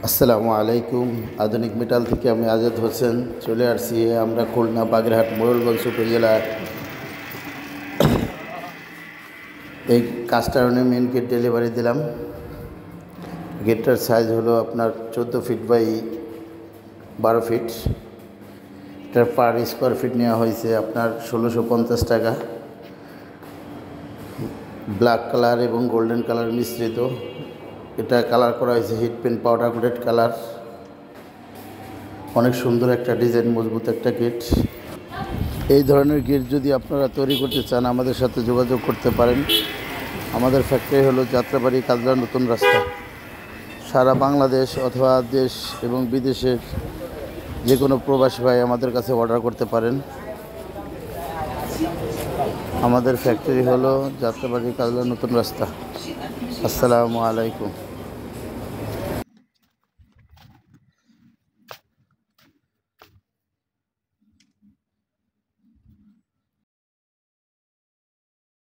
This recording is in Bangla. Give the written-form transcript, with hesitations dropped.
আসসালামু আলাইকুম। আধুনিক মেটাল থেকে আমি আজাদ হোসেন চলে আসছি। আমরা খুলনা বাগেরহাট মোড়লগঞ্জ উপজেলায় এই কাস্টারনে মেন গেট ডেলিভারি দিলাম। গেটটার সাইজ হলো আপনার 14 ফিট বাই 12 ফিট। এটার পার স্কোয়ার ফিট নেওয়া হয়েছে আপনার 1650 টাকা। ব্ল্যাক কালার এবং গোল্ডেন কালার মিশ্রিত। এটা কালার করা হয়েছে heat paint powder coated colour. অনেক সুন্দর একটা ডিজাইন, মজবুত একটা গেট। এই ধরনের গেট যদি আপনারা তৈরি করতে চান আমাদের সাথে যোগাযোগ করতে পারেন। আমাদের ফ্যাক্টরি হলো যাত্রাবাড়ি কাজলা নতুন রাস্তা। সারা বাংলাদেশ অথবা দেশ এবং বিদেশের যে কোনো প্রবাসী ভাই আমাদের কাছে অর্ডার করতে পারেন। আমাদের ফ্যাক্টরি হলো যাত্রাবাড়ি কাজলা নতুন রাস্তা। আসসালামু আলাইকুম।